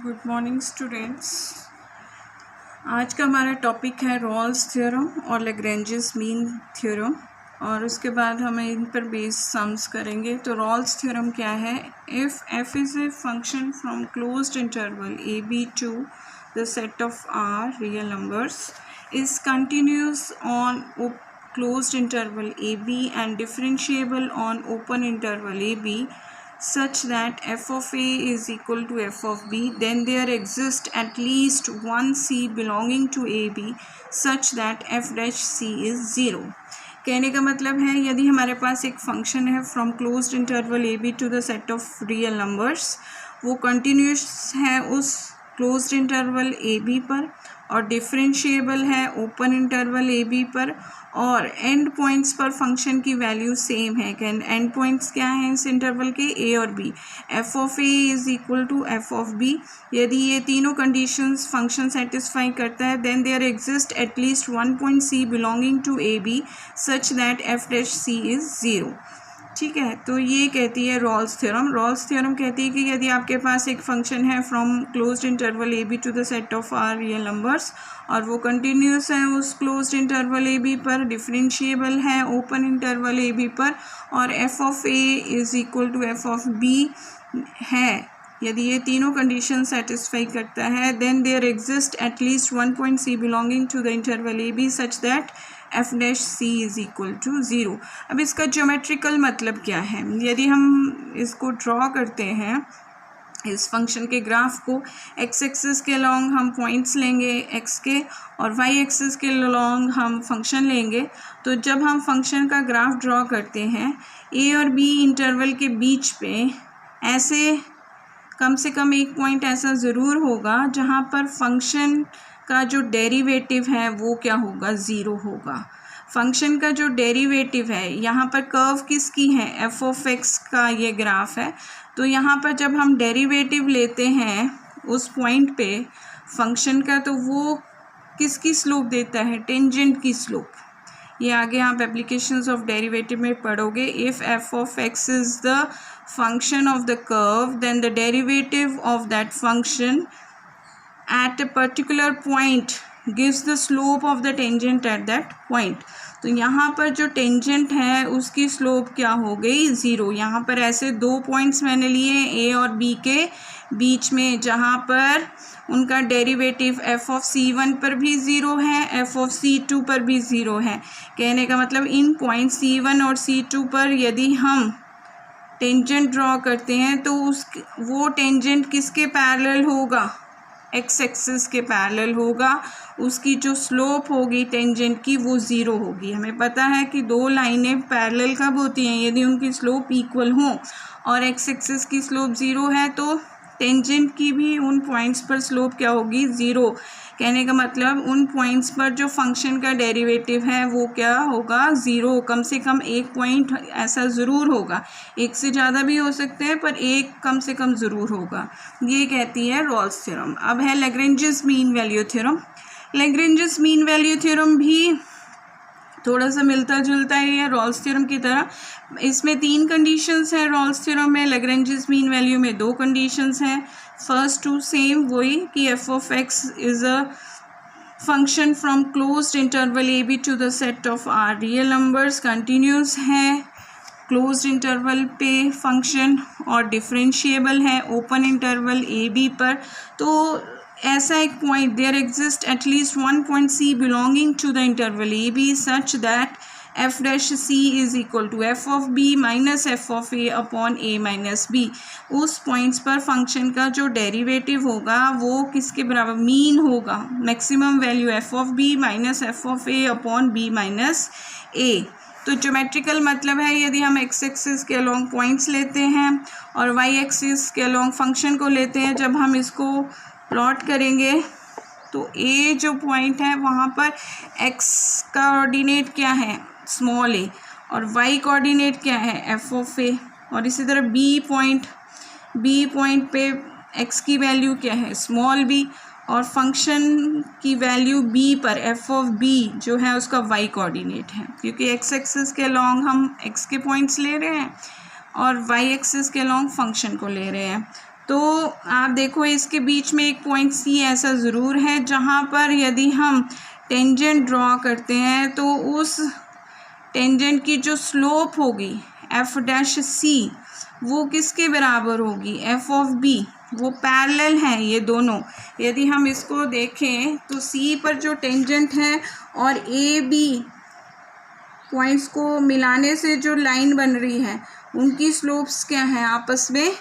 Good morning students. आज का हमारा टॉपिक है रॉल्स थ्योरम और लैग्रेंजेस मीन थ्योरम, और उसके बाद हमें इन पर बेस्ड सम्स करेंगे। तो रॉल्स थ्योरम क्या है? If F is a function from closed interval A B to the set of R real numbers is continuous on closed interval AB and differentiable on open interval AB such that f of A is equal to f of B, then there exists at least one C belonging to AB such that f dash C is 0। कहने का मतलब है, यदि हमारे पास एक function है from closed interval A B to the set of real numbers, वो continuous है उस क्लोज्ड इंटरवल ए बी पर और डिफरेंशिएबल है ओपन इंटरवल ए बी पर, और एंड पॉइंट्स पर फंक्शन की वैल्यू सेम है। एंड पॉइंट्स क्या हैं इस इंटरवल के? ए और B. F of A is equal to F of B. यदि ये तीनों कंडीशंस फंक्शन सेटिस्फाई करता है, then there exist at least one point C belonging to A B such that F dash C is 0। ठीक है, तो ये कहती है रॉल्स थ्योरम। रॉल्स थ्योरम कहती है कि यदि आपके पास एक फंक्शन है from closed interval A B to the set of R real numbers और वो कंटिन्यूस है उस क्लोज्ड इंटरवल ए बी पर, डिफरेंशिएबल है ओपन इंटरवल ए बी पर, और F of A is equal to F of B है, यदि ये तीनों कंडीशन सेटिस्फाई करता है, then there exist at least one point C belonging to the interval A B such that F dash C is equal to 0। अब इसका geometrical मतलब क्या है? यदि हम इसको ड्रॉ करते हैं इस फंक्शन के ग्राफ को, एक्स एक्सिस के लॉन्ग हम पॉइंट्स लेंगे एक्स के और वाई एक्सिस के लॉन्ग हम फंक्शन लेंगे, तो जब हम फंक्शन का ग्राफ ड्रॉ करते हैं ए और बी इंटरवल के बीच पे ऐसे कम से कम एक पॉइंट ऐसा ज़रूर होगा जहाँ पर फंक्शन का जो डेरिवेटिव है वो क्या होगा? 0 होगा। फंक्शन का जो डेरिवेटिव है, यहाँ पर कर्व किसकी है? एफ ऑफ एक्स का ये ग्राफ है। तो यहाँ पर जब हम डेरिवेटिव लेते हैं उस पॉइंट पे फंक्शन का, तो वो किसकी स्लोप देता है? टेंजेंट की स्लोप। ये आगे आप एप्लीकेशंस ऑफ डेरिवेटिव में पढ़ोगे। If F of X is the function of the curve, then the derivative of that function at a particular point gives the slope of the tangent at that point। तो यहाँ पर जो tangent है उसकी slope क्या हो गई? 0। यहाँ पर ऐसे दो पॉइंट्स मैंने लिए ए और बी के बीच में, जहाँ पर उनका डेरिवेटिव एफ ऑफ C1 पर भी 0 है, एफ ऑफ C2 पर भी 0 है। कहने का मतलब इन पॉइंट C1 और C2 पर यदि हम टेंजेंट ड्रॉ करते हैं तो वो टेंजेंट किसके पैरेलल होगा? एक्स एक्सिस के पैरेलल होगा। उसकी जो स्लोप होगी टेंजेंट की वो 0 होगी। हमें पता है कि दो लाइनें पैरेलल कब होती हैं? यदि उनकी स्लोप इक्वल हो, और एक्स एक्सिस की स्लोप 0 है तो टेंजेंट की भी उन पॉइंट्स पर स्लोप क्या होगी? 0। कहने का मतलब उन पॉइंट्स पर जो फंक्शन का डेरिवेटिव है वो क्या होगा? 0। कम से कम एक पॉइंट ऐसा ज़रूर होगा, एक से ज़्यादा भी हो सकते हैं पर एक कम से कम ज़रूर होगा। ये कहती है रॉल्स थ्योरम। अब है Lagrange's mean value theorem. Lagrange's mean value theorem भी थोड़ा सा मिलता जुलता है रॉल्स थ्योरम की तरह। इसमें 3 कंडीशंस हैं रॉल्स थ्योरम में। लैग्रेंजेस मीन वैल्यू में 2 कंडीशंस हैं। फर्स्ट टू सेम वही कि F of X is a function from closed interval A B to the set of R real numbers, continuous है क्लोज्ड इंटरवल पे function और differentiable है open interval A B पर। तो ऐसा एक point, there exist at least one point C belonging to the interval A B such that F dash C is equal to F of b minus f of a upon a minus b. उस points पर function का जो derivative होगा वो किसके बराबर? Mean होगा, maximum value F of b minus f of a upon b minus a. तो ज्योमेट्रिकल मतलब है, यदि हम एक्स एक्सिस के अलॉन्ग पॉइंट्स लेते हैं और वाई एक्सिस के अलॉन्ग फंक्शन को लेते हैं, जब हम इसको प्लॉट करेंगे तो ए जो पॉइंट है वहाँ पर एक्स का कोऑर्डिनेट क्या है? स्मॉल ए, और वाई कोऑर्डिनेट क्या है? एफ ऑफ ए। और इसी तरह बी पॉइंट पे एक्स की वैल्यू क्या है? स्मॉल बी, और फंक्शन की वैल्यू बी पर एफ ऑफ बी जो है उसका वाई कोऑर्डिनेट है, क्योंकि एक्स एक्सिस के लॉन्ग हम एक्स के पॉइंट्स ले रहे हैं और वाई एक्सिस के लॉन्ग फंक्शन को ले रहे हैं। तो आप देखो इसके बीच में एक पॉइंट सी ऐसा ज़रूर है जहाँ पर यदि हम टेंजेंट ड्रॉ करते हैं तो उस टेंजेंट की जो स्लोप होगी एफ डैश सी वो किसके बराबर होगी, एफ ऑफ बी। वो पैरेलल हैं ये दोनों। यदि हम इसको देखें तो सी पर जो टेंजेंट है और ए बी पॉइंट्स को मिलाने से जो लाइन बन रही है उनकी स्लोप्स क्या हैं, आपस में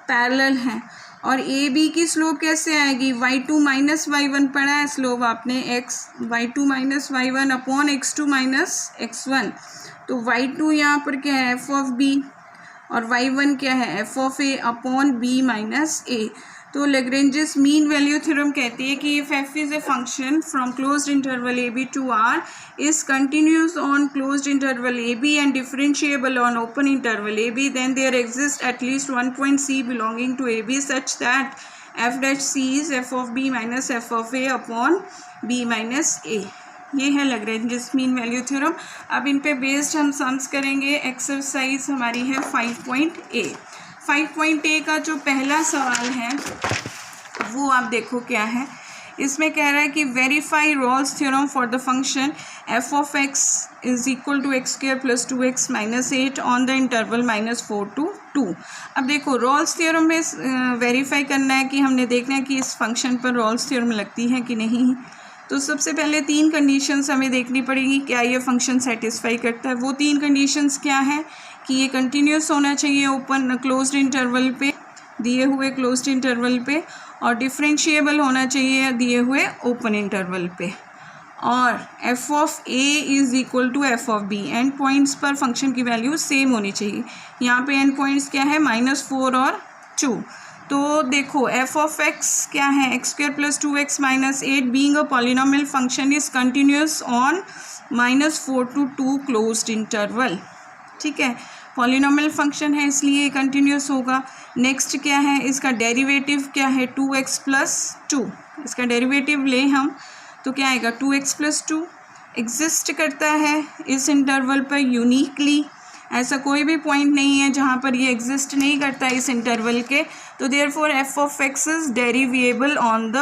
पैरेलल हैं। और ए बी की स्लोप कैसे आएगी, y2 माइनस y1 पढ़ा है स्लोप आपने, y2 minus y1 upon x2 minus x1। तो y2 यहाँ पर क्या है, एफ ऑफ बी, और y1 क्या है, F of a upon b minus a. तो लेग्रेंजेस मीन वैल्यू थ्योरम कहती है कि if f is a function from closed interval a b to r is continuous on closed interval a b and differentiable on open interval a b, then there exists at least one point c belonging to a b such that f dash c is f of b minus f of a upon b minus a। ये है Lagrange's mean value theorem. अब इन पे based हम sums करेंगे। Exercise हमारी है 5.a। 5.a का जो पहला सवाल है वो आप देखो क्या है। इसमें कह रहा है कि verify Rolle's theorem for the function F of x is equal to X square plus 2x minus 8 on the interval -4 to 2। अब देखो रॉल्स थ्योरम में वेरीफाई करना है कि हमने देखना है कि इस फंक्शन पर रॉल्स थ्योरम लगती है कि नहीं। तो सबसे पहले 3 कंडीशंस हमें देखनी पड़ेगी, क्या ये फंक्शन सेटिस्फाई करता है। वो 3 कंडीशंस क्या है कि ये कंटिन्यूस होना चाहिए ओपन क्लोज्ड इंटरवल पे, दिए हुए क्लोज्ड इंटरवल पे, और डिफरेंशिएबल होना चाहिए दिए हुए ओपन इंटरवल पे, और F of A is equal to F of B. End points पर फंक्शन की वैल्यू सेम होनी चाहिए। यहाँ पे एंड पॉइंट्स क्या है, -4 और 2। तो देखो एफ ऑफ एक्स क्या है, x square plus 2x minus 8 being a polynomial function is continuous on -4 to 2 closed interval. ठीक है, पॉलिनोमियल फंक्शन है इसलिए कंटिन्यूस होगा। नेक्स्ट क्या है, इसका डेरिवेटिव क्या है, 2x प्लस 2। इसका डेरिवेटिव ले हम तो क्या आएगा, 2x प्लस 2 एग्जिस्ट करता है इस इंटरवल पर यूनिकली। ऐसा कोई भी पॉइंट नहीं है जहाँ पर ये एग्जिस्ट नहीं करता इस इंटरवल के। तो therefore F of x is derivable on the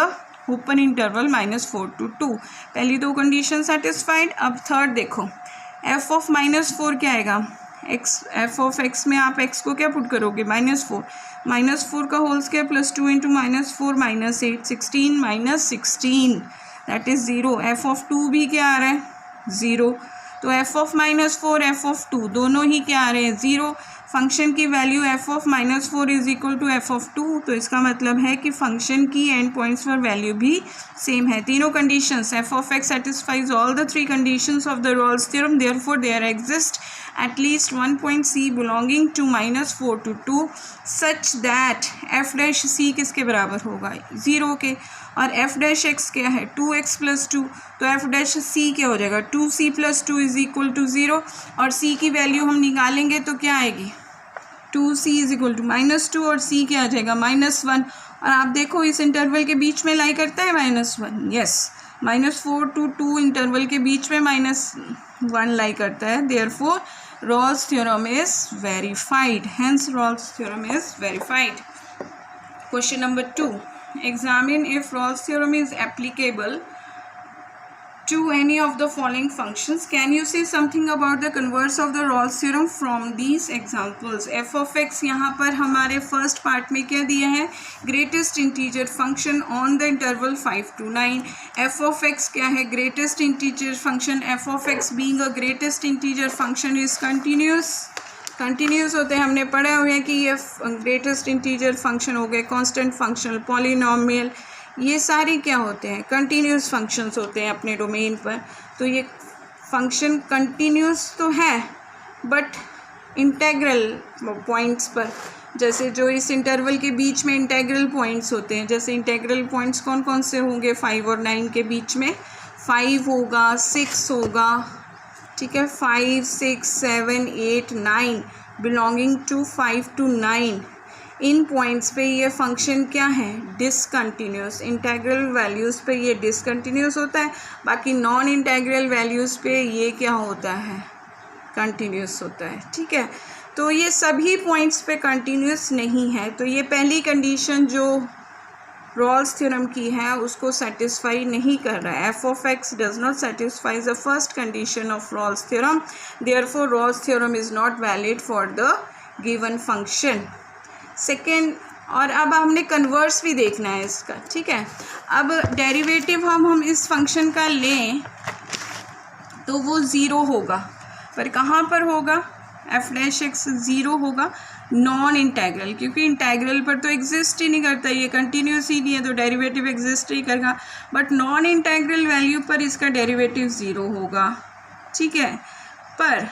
open interval -4 to 2। पहली 2 कंडीशन सेटिस्फाइड। अब थर्ड देखो, एफ ऑफ -4 क्या आएगा, एक्स, एफ ऑफ एक्स में आप एक्स को क्या पुट करोगे, -4, -4 का whole square plus 2 into -4 minus 8, 16 minus 16 that is 0। F of 2 भी क्या आ रहा है, 0। तो एफ ऑफ -4 एफ ऑफ 2 दोनों ही क्या आ रहे हैं, 0। फंक्शन की value F of -4 is equal to F of 2। तो इसका मतलब है कि फंक्शन की एंड पॉइंट्स पर वैल्यू भी सेम है। तीनों conditions, F of X satisfies all the 3 conditions of the Rolle's theorem, therefore there exist at least one point c belonging to -4 to 2 such that f dash c किसके बराबर होगा, 0 के। और f dash x क्या है, 2x plus 2। तो f dash c क्या हो जाएगा, 2c plus 2 is equal to 0। और c की वैल्यू हम निकालेंगे तो क्या आएगी, 2c इज इक्वल टू -2 और c क्या आ जाएगा, -1। और आप देखो इस इंटरवल के बीच में लाई करता है -1, यस, -4 to 2 इंटरवल के बीच में -1 लाई करता है। Therefore Rolle's theorem is verified. Hence, Rolle's theorem is verified. Question number 2. Examine if Rolle's theorem is applicable to any of the following functions. Can you say something about the converse of the Rolle's theorem from these examples? f of x यहाँ पर हमारे first part में क्या दिया है, greatest integer function on the interval 5 to 9। f of x क्या है, greatest integer function. f of x being a greatest integer function is continuous. Continuous होते हैं, हमने पढ़ा हुआ है कि ये ग्रेटेस्ट इंटीजर फंक्शन हो गए, कांस्टेंट फंक्शन, पॉलिनोमियल, ये सारे क्या होते हैं, कंटिन्यूस फंक्शंस होते हैं अपने डोमेन पर। तो ये फंक्शन कंटिन्यूस तो है बट इंटेग्रल पॉइंट्स पर, जैसे जो इस इंटरवल के बीच में इंटेग्रल पॉइंट्स होते हैं, जैसे इंटेग्रल पॉइंट्स कौन कौन से होंगे, 5 और 9 के बीच में 5 होगा, 6 होगा, ठीक है, 5, 6, 7, 8, 9 बिलोंगिंग टू 5 to 9। इन पॉइंट्स पे ये फंक्शन क्या है, डिसकंटिन्यूस। इंटेग्रल वैल्यूज़ पे ये डिसकंटिन्यूस होता है, बाकी नॉन इंटेग्रल वैल्यूज़ पे ये क्या होता है, कंटिन्यूस होता है। ठीक है, तो ये सभी पॉइंट्स पे कंटिन्यूस नहीं है, तो ये पहली कंडीशन जो रॉल्स थ्योरम की है उसको सेटिस्फाई नहीं कर रहा है। F of X does not satisfy the first condition of Rolle's theorem, therefore Rolle's theorem is not valid for the given function. Second, और अब हमने कन्वर्स भी देखना है इसका, ठीक है। अब डेरिवेटिव हम इस फंक्शन का लें तो वो ज़ीरो होगा, पर कहाँ पर होगा, एफ डैश एक्स ज़ीरो होगा नॉन इंटेग्रल, क्योंकि इंटेग्रल पर तो एग्जिस्ट ही नहीं करता, ये कंटिन्यूस ही नहीं है तो डेरिवेटिव एग्जिस्ट ही करेगा, बट नॉन इंटेग्रल वैल्यू पर इसका डेरिवेटिव ज़ीरो होगा, ठीक है। पर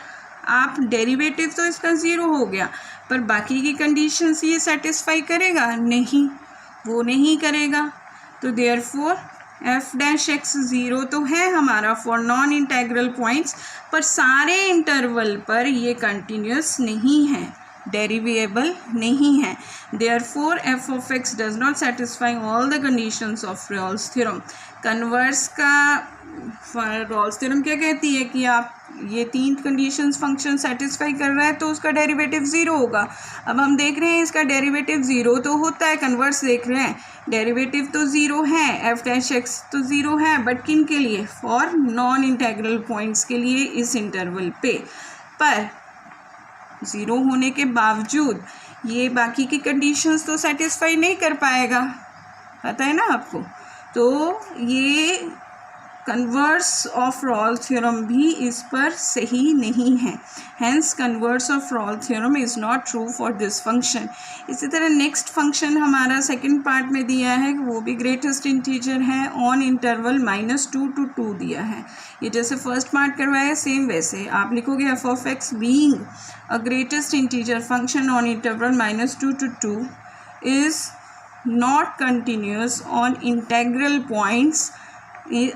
आप डेरिवेटिव तो इसका ज़ीरो हो गया, पर बाकी की कंडीशंस ये सेटिस्फाई करेगा नहीं, वो नहीं करेगा। तो therefore F dash x zero तो है हमारा फॉर नॉन इंटेग्रल पॉइंट्स, पर सारे इंटरवल पर ये कंटिन्यूस नहीं है, डेरिवेबल नहीं है। Therefore F of X does not satisfy all the conditions of Rolle's theorem. Converse का रॉल्स थ्योरम क्या कहती है कि आप ये तीन कंडीशंस फंक्शन सेटिस्फाई कर रहा है तो उसका डेरिवेटिव ज़ीरो होगा। अब हम देख रहे हैं इसका डेरिवेटिव ज़ीरो तो होता है, कन्वर्स देख रहे हैं, डेरिवेटिव तो ज़ीरो है, एफ डैश एक्स तो ज़ीरो है, बट किन के लिए, फॉर नॉन इंटेग्रल पॉइंट्स के लिए इस इंटरवल पे। पर ज़ीरो होने के बावजूद ये बाकी की कंडीशंस तो सेटिस्फाई नहीं कर पाएगा, पता है ना आपको। तो ये कन्वर्स ऑफ रॉल्स थ्योरम भी इस पर सही नहीं है, hence converse of Rolle's theorem is not true for this function. इसी तरह नेक्स्ट फंक्शन हमारा सेकंड पार्ट में दिया है, वो भी ग्रेटेस्ट इंटीजर है ऑन इंटरवल -2 to 2 दिया है। ये जैसे फर्स्ट पार्ट करवाया सेम वैसे आप लिखोगे F of x being a greatest integer function on interval -2 to 2 is not continuous on integral points.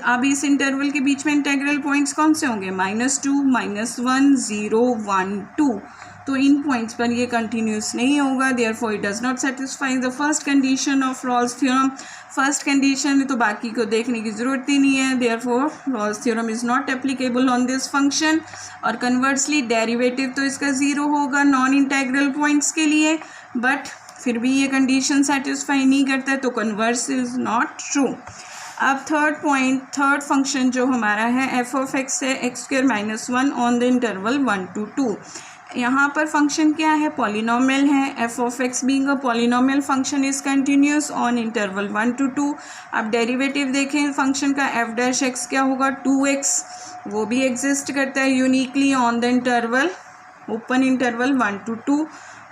अब इस इंटरवल के बीच में इंटेग्रल पॉइंट्स कौन से होंगे, -2, -1, 0, 1, 2। तो इन पॉइंट्स पर ये कंटिन्यूस नहीं होगा, therefore it does not satisfy the first condition of Rolle's theorem. First condition है तो बाकी को देखने की ज़रूरत ही नहीं है, therefore Rolle's theorem is not applicable on this function. और कन्वर्सली डेरिवेटिव तो इसका ज़ीरो होगा नॉन इंटेग्रल पॉइंट्स के लिए, बट फिर भी ये कंडीशन सेटिस्फाई नहीं करता है, तो कन्वर्स इज़ नॉट ट्रू। अब थर्ड फंक्शन जो हमारा है एफ ऑफ एक्स है x² -1 on the interval 1 to 2। यहाँ पर फंक्शन क्या है, पॉलिनोमियल है। F of x being a polynomial function is continuous on interval 1 to 2। अब डेरिवेटिव देखें फंक्शन का, एफ डैश एक्स क्या होगा 2x, वो भी एग्जिस्ट करता है uniquely on the interval open interval 1 to 2।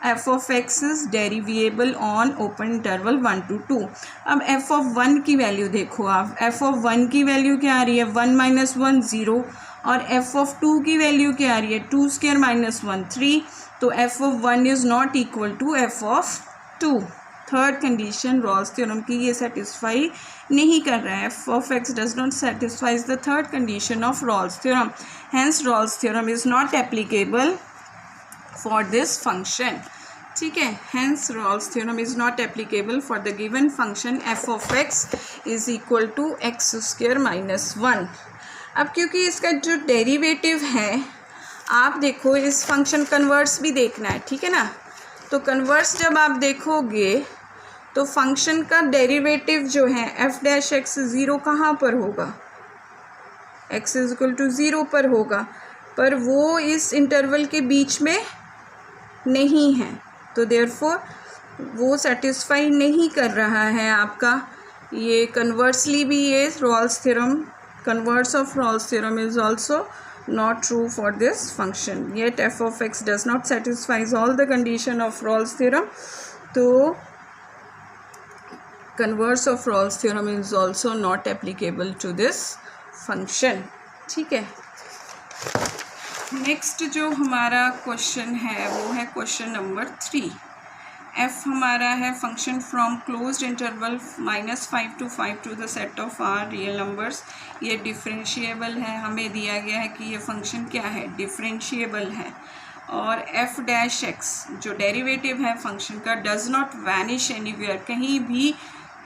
F of x is derivable on open interval 1 to 2। अब एफ ऑफ 1 की वैल्यू देखो आप, एफ ऑफ 1 की वैल्यू क्या आ रही है, 1 - 1 0, और एफ ऑफ 2 की वैल्यू क्या आ रही है, 2² - 1 3। तो F of 1 is not equal to F of 2। Third condition Rolle's theorem की ये सेटिस्फाई नहीं कर रहा है, F of X does not satisfies the third condition of Rolle's theorem, hence Rolle's theorem is not applicable for this function, ठीक है। hence Rolle's theorem is not applicable for the given function f of x is equal to x² - 1। अब क्योंकि इसका जो derivative है, आप देखो इस फंक्शन कन्वर्स भी देखना है, ठीक है ना। तो कन्वर्स जब आप देखोगे तो फंक्शन का डेरिवेटिव जो है f डैश एक्स 0 कहाँ पर होगा, x = 0 पर होगा, पर वो इस इंटरवल के बीच में नहीं है, तो देयरफॉर वो सेटिस्फाई नहीं कर रहा है आपका ये। कन्वर्सली भी ये Rolle's theorem, converse of Rolle's theorem is also not true for this function, yet f of x does not satisfies all the condition of Rolle's theorem, तो converse of Rolle's theorem is also not applicable to this function, ठीक है। Next जो हमारा question है वो है question number 3। F हमारा है function from closed interval -5 to 5 to the set of R real numbers. ये डिफरेंशिएबल है, हमें दिया गया है कि ये फंक्शन क्या है, डिफरेंशिएबल है। और एफ डैश एक्स जो डेरिवेटिव है फंक्शन का डज नॉट वैनिश एनीवेयर, कहीं भी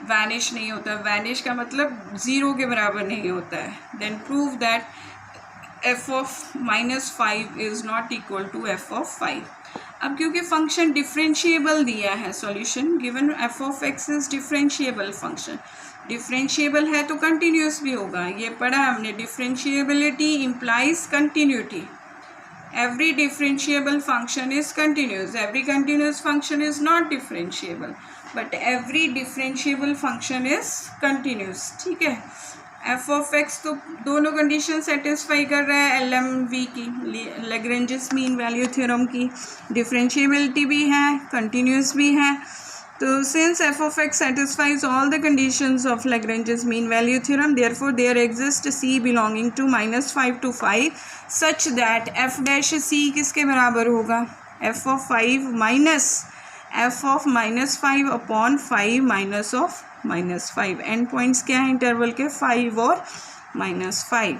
वैनिश नहीं होता। वैनिश का मतलब ज़ीरो के बराबर नहीं होता है। Then prove that f of -5 is not equal to f of 5। अब क्योंकि फंक्शन डिफरेंशिएबल दिया है, solution given F of x is differentiable function, differentiable है तो कंटिन्यूस भी होगा, ये पढ़ा हमने, differentiability implies continuity, every differentiable function is continuous, every continuous function is not differentiable, but every differentiable function is continuous, ठीक है। f of x तो दोनों कंडीशन सेटिस्फाई कर रहा है एल एम वी की, लैग्रेंजेस मीन वैल्यू थ्योरम की, differentiability भी है, कंटिन्यूस भी है। तो since f of x satisfies all the conditions of Lagrange's mean value theorem, therefore there exists c belonging to -5 to 5 such that f dash c किसके बराबर होगा, f of 5 minus f of -5 upon 5 minus of -5। And points क्या है interval के, 5 और -5।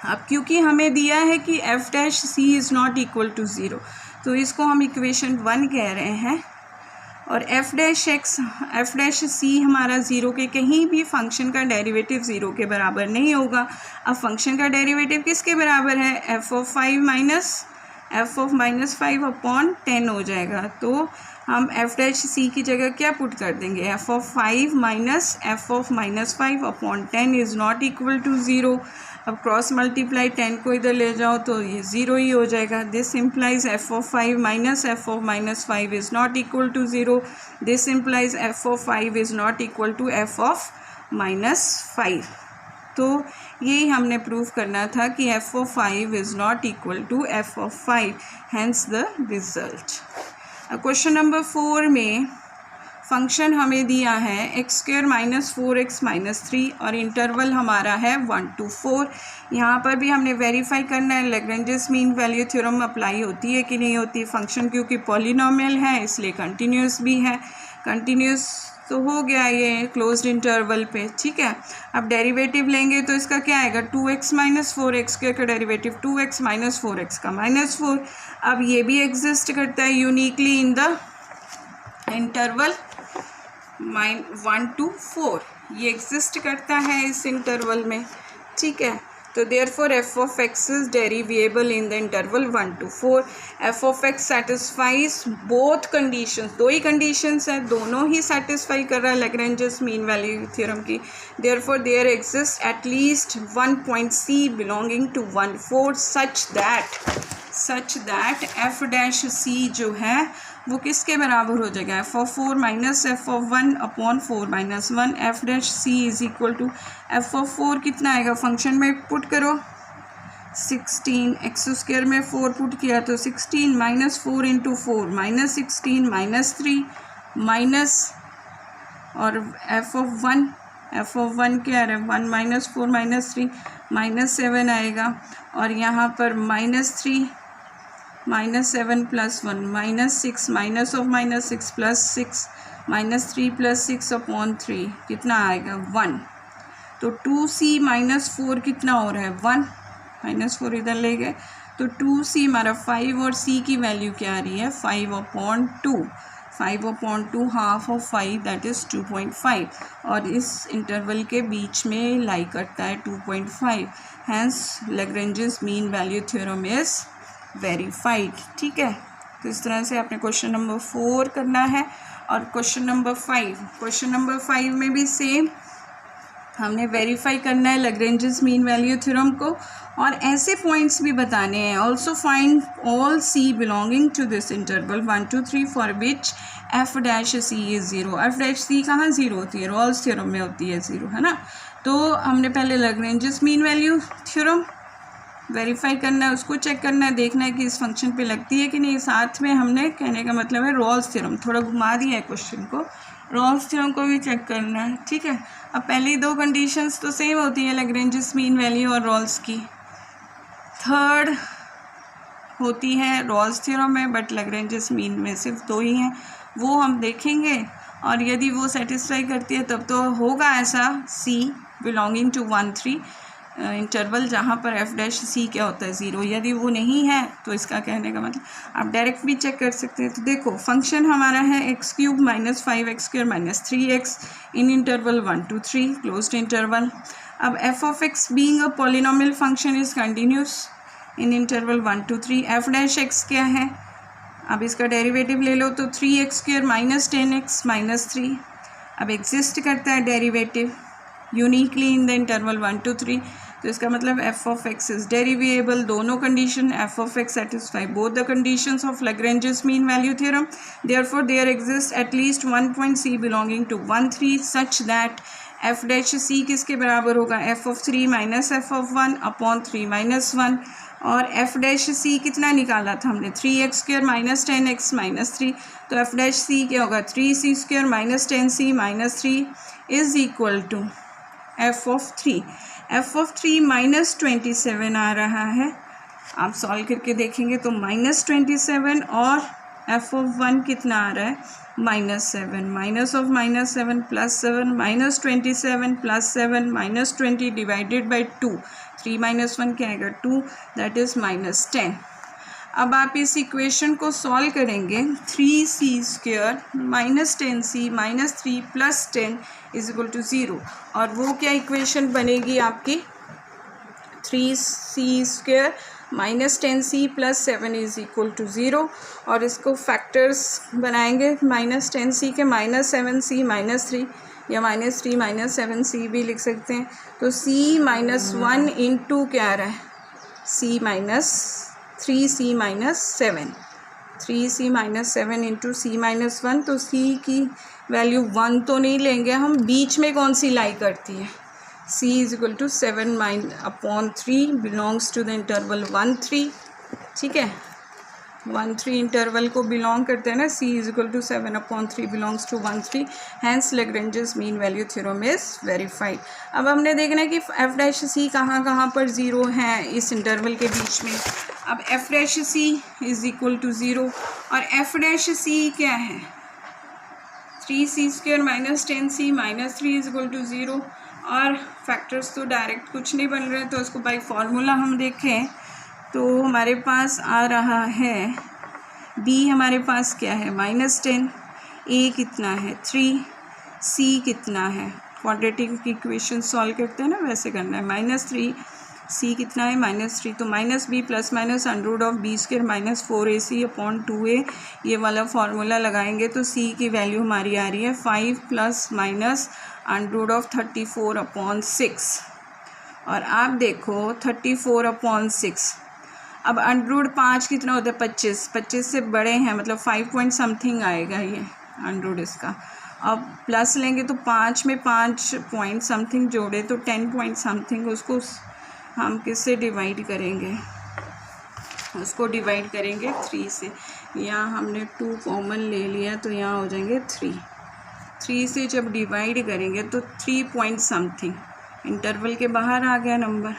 अब क्योंकि हमें दिया है कि f dash c is not equal to 0, तो इसको हम इक्वेशन 1 कह रहे हैं, और f डैश c हमारा ज़ीरो के कहीं भी फंक्शन का डेरिवेटिव ज़ीरो के बराबर नहीं होगा। अब फंक्शन का डेरिवेटिव किसके बराबर है, f of 5 minus f of -5 upon 10 हो जाएगा। तो हम f डैश c की जगह क्या पुट कर देंगे, f of 5 minus f of -5 upon 10 is not equal to 0। अब क्रॉस मल्टीप्लाई 10 को इधर ले जाओ तो ये 0 ही हो जाएगा। This implies f of 5 minus f of -5 is not equal to 0। This implies f of 5 is not equal to f of -5। तो यही हमने प्रूव करना था कि f of 5 is not equal to f of 5, hence the result. Question number 4 में function हमें दिया है x² - 4x - 3 और इंटरवल हमारा है 1 to 4। यहाँ पर भी हमने वेरीफाई करना है Lagrange's mean value theorem apply होती है कि नहीं होती। फंक्शन क्योंकि पॉलिनोमियल है इसलिए कंटिन्यूस भी है, कंटिन्यूस तो हो गया ये क्लोज्ड इंटरवल पे, ठीक है। अब डेरिवेटिव लेंगे तो इसका क्या आएगा, 2x - 4x² का डेरिवेटिव 2x - 4x का -4। अब ये भी एग्जिस्ट करता है uniquely in the interval 1 to 4, ये एग्जिस्ट करता है इस इंटरवल में, ठीक है। तो therefore f of x is derivable in the interval 1 to 4। f of x satisfies both conditions, दो ही कंडीशंस है, दोनों ही सेटिस्फाई कर रहा है लैग्रेंजेस मीन वैल्यू थ्योरम की। Therefore there exist at least 1 point c belonging to 1 4 such that f dash c जो है वो किसके बराबर हो जाएगा, f of 4 minus f of 1 upon 4 minus 1। f dash c is equal to f of 4 कितना आएगा, फंक्शन में पुट करो 16, x² में 4 पुट किया तो 16 minus 4 into 4 minus 16 minus 3 minus, और f ऑफ 1 क्या है, 1 माइनस 4 माइनस 3 माइनस 7 आएगा, और यहाँ पर -3 -7 + 1 -6 माइनस ऑफ -6 + 6 -3 + 6 अपॉन 3 कितना आएगा 1। तो 2c - 4 कितना हो रहा है 1, -4 इधर ले गए तो 2c हमारा 5 और c की वैल्यू क्या आ रही है 5/2, 5/2 हाफ ऑफ 5 दैट इज़ 2.5, और इस इंटरवल के बीच में लाई करता है 2.5, hence Lagrange's mean value theorem is verified, ठीक है। तो इस तरह से आपने क्वेश्चन नंबर 4 करना है। और क्वेश्चन नंबर 5 में भी सेम हमने वेरीफाई करना है लैग्रेंजेस मीन वैल्यू थ्योरम को, और ऐसे पॉइंट्स भी बताने हैं। Also find all c belonging to this interval 1 to 3 for which f dash c is 0। f dash c कहाँ 0 होती है, रॉल्स थ्योरम में होती है 0, है ना। तो हमने पहले Lagrange's mean value theorem verify करना है, उसको चेक करना है, देखना है कि इस फंक्शन पे लगती है कि नहीं। साथ में हमने कहने का मतलब है रॉल्स थ्योरम, थोड़ा घुमा दिया है क्वेश्चन को, रॉल्स थ्योरम को भी चेक करना है, ठीक है। अब पहली दो कंडीशंस तो सेम होती है लैग्रेंजेस मीन वैल्यू और रॉल्स की, थर्ड होती है रॉल्स थ्योरम में, बट लैग्रेंजेस मीन में सिर्फ 2 ही हैं, वो हम देखेंगे। और यदि वो सेटिस्फाई करती है तब तो होगा ऐसा c बिलोंगिंग टू 1 3 इंटरवल जहाँ पर f डैश c क्या होता है 0। यदि वो नहीं है तो इसका कहने का मतलब आप डायरेक्ट भी चेक कर सकते हैं। तो देखो फंक्शन हमारा है x³ - 5x² - 3x in interval 1 to 3 closed interval. अब f of x being a polynomial function is continuous in interval 1 to 3। f dash x क्या है, अब इसका डेरिवेटिव ले लो तो 3x² माइनस 10x माइनस 3. अब एग्जिस्ट करता है derivative uniquely in the interval 1 to 3. तो इसका मतलब f of x is derivable. दोनों condition f of x satisfy both the conditions of Lagrange's mean value theorem. Therefore there exist at least one point c belonging to 1 3 such that f dash c किसके बराबर होगा, f of 3 minus f of 1 upon 3 minus 1. और f dash c कितना निकाला था हमने, 3x² minus 10x minus 3. तो f dash c क्या होगा, 3c² minus 10c minus 3 is equal to f of 3. f of 3 minus 27 आ रहा है. आप सॉल्व करके देखेंगे तो माइनस 27 और f ऑफ 1 कितना आ रहा है, -7. Minus of -7 +7 minus 27 +7 minus 20 divided by 2. 3 minus 1 क्या आएगा, 2, दैट इज़ -10. अब आप इस इक्वेशन को सॉल्व करेंगे. 3c² minus 10c minus 3 plus 10 is equal to 0. और वो क्या इक्वेशन बनेगी आपकी, 3c² minus 10c plus 7 is equal to 0. और इसको फैक्टर्स बनाएंगे, माइनस 10c के माइनस 7c माइनस 3 या माइनस 3 माइनस 7c भी लिख सकते हैं. तो c माइनस 1 इंटू क्या आ रहा है, c minus 3c minus 7, 3c minus 7 into c minus 1. तो c की वैल्यू 1 तो नहीं लेंगे हम, बीच में कौन सी लाई करती है, c is equal to 7 upon 3 belongs to the interval 1 3. ठीक है, 1 3 इंटरवल को बिलोंग करते हैं ना. c is equal to 7 upon 3 belongs to 1 3. Hence Lagrange's mean value theorem is verified. अब हमने देखना है कि f डैश c कहाँ कहाँ पर 0 है इस इंटरवल के बीच में. अब f dash c is equal to 0 और f डैश c क्या है, 3c² minus 10c minus 3 is equal to 0. और फैक्टर्स तो डायरेक्ट कुछ नहीं बन रहे, तो उसको बाई फार्मूला हम देखें तो हमारे पास आ रहा है b हमारे पास क्या है, -10, a कितना है 3, c कितना है, क्वाड्रेटिक इक्वेशन सॉल्व करते हैं ना वैसे करना है, -3, c कितना है -3. तो -b plus minus under of b² minus 4ac upon 2a, ये वाला फार्मूला लगाएंगे तो c की वैल्यू हमारी आ रही है 5 plus minus under of 34 upon 6. और आप देखो 34 अपॉन 6, अब अंडर 5 कितना होता है, 25, 25 से बड़े हैं, मतलब 5 पॉइंट समथिंग आएगा ये अंडर इसका. अब प्लस लेंगे तो 5 में 5 पॉइंट समथिंग जोड़े तो 10 पॉइंट समथिंग, उसको हम किससे डिवाइड करेंगे, उसको डिवाइड करेंगे 3 से. यहाँ हमने 2 कॉमन ले लिया तो यहाँ हो जाएंगे 3 से जब डिवाइड करेंगे तो 3 पॉइंट समथिंग इंटरवल के बाहर आ गया नंबर.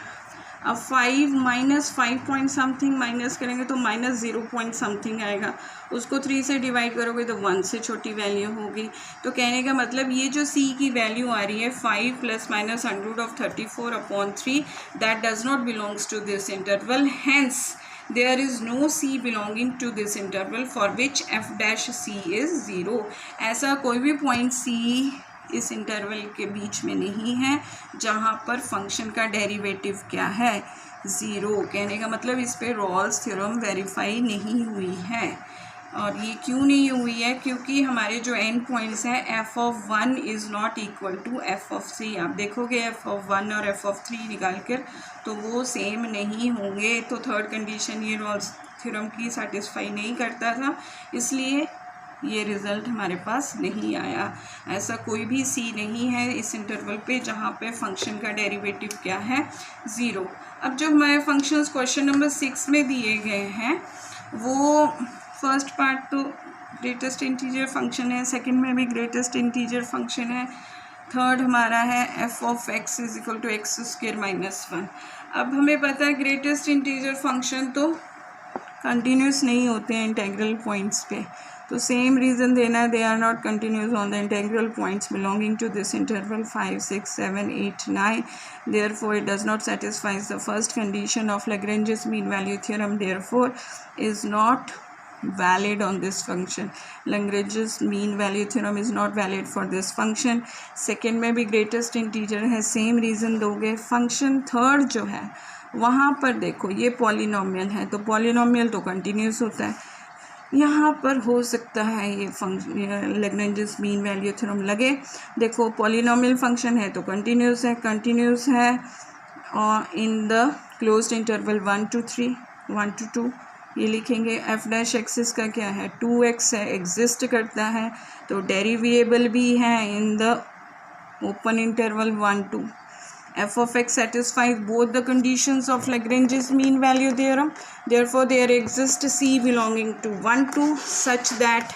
अब 5 माइनस 5 पॉइंट समथिंग माइनस करेंगे तो माइनस 0 पॉइंट समथिंग आएगा, उसको 3 से डिवाइड करोगे तो 1 से छोटी वैल्यू होगी. तो कहने का मतलब ये जो c की वैल्यू आ रही है 5 plus minus under of 34 upon 3, that does not belongs to this interval. Hence there is no c belonging to this interval for which f dash c is 0. ऐसा कोई भी पॉइंट c इस interval के बीच में नहीं है जहाँ पर फंक्शन का डेरिवेटिव क्या है, 0. कहने का मतलब इस पे रॉल्स थ्योरम वेरीफाई नहीं हुई है. और ये क्यों नहीं हुई है, क्योंकि हमारे जो एंड पॉइंट्स हैं f of 1 is not equal to f of 3. आप देखोगे f ऑफ 1 और f ऑफ 3 निकाल कर तो वो सेम नहीं होंगे. तो थर्ड कंडीशन ये रॉल्स थ्योरम की सेटिस्फाई नहीं करता था, इसलिए ये रिज़ल्ट हमारे पास नहीं आया. ऐसा कोई भी c नहीं है इस इंटरवल पे जहाँ पे फंक्शन का डेरिवेटिव क्या है, 0. अब जो हमारे फंक्शंस क्वेश्चन नंबर 6 में दिए गए हैं वो फर्स्ट पार्ट तो ग्रेटेस्ट इंटीजर फंक्शन है, सेकंड में भी ग्रेटेस्ट इंटीजर फंक्शन है, थर्ड हमारा है f of x is equal to x² minus 1. अब हमें पता है ग्रेटेस्ट इंटीजर फंक्शन तो कंटिन्यूस नहीं होते हैं इंटेग्रल पॉइंट्स पे, तो सेम रीज़न देना है, they are not continuous on the integral points belonging to this interval 5 6 7 8 9. therefore it does not satisfies the first condition of Lagrange's mean value theorem, therefore is not valid on this function. Lagrange's mean value theorem is not valid for this function. Second में भी greatest integer है, same reason दोगे. Function third जो है वहाँ पर देखो ये पॉलिनोमियल है, तो पॉलिनोमियल तो कंटिन्यूस होता है, यहाँ पर हो सकता है ये लैग्रेंजेस मीन वैल्यू थ्योरम लगे। देखो पॉलिनोमियल फंक्शन है तो कंटिन्यूस है और in the closed interval 1 to 3 1 to 2 ये लिखेंगे। एफ डैश एक्सिस का क्या है 2x है, एग्जिस्ट करता है तो डेरिवेबल भी है in the open interval 1 to f of x satisfies both the conditions of Lagrange's mean value theorem. Therefore, there exists c belonging to 1 to such that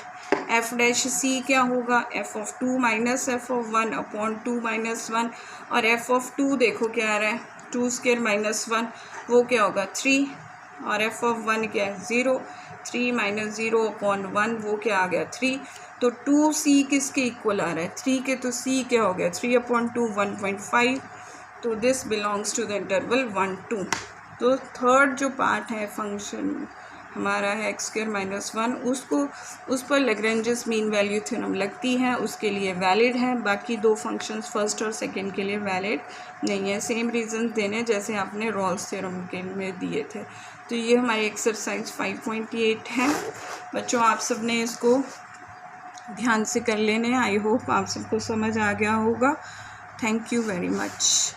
f dash c क्या होगा f of 2 minus f of 1 upon 2 minus 1 और f of 2 देखो क्या आ रहा है 2 square minus 1 वो क्या होगा 3 और f of 1 क्या है 0 3 minus 0 upon 1 वो क्या आ गया 3 तो 2c किसके इक्वल आ रहा है 3 के तो c क्या हो गया 3 upon 2 1.5 तो this belongs to the interval 1 2। तो थर्ड जो पार्ट है फंक्शन हमारा है एक्स स्क्वायर माइनस 1 उस पर लैग्रेंजेस मीन वैल्यू थ्योरम लगती है, उसके लिए वैलिड है। बाकी दो फंक्शंस फर्स्ट और सेकंड के लिए वैलिड नहीं है। सेम रीज़न देने जैसे आपने रॉल्स थ्योरम के में दिए थे। तो ये हमारी एक्सरसाइज 5.8 है। बच्चों आप सब ने इसको ध्यान से कर लेने। आई होप आप सबको समझ आ गया होगा। Thank you very much.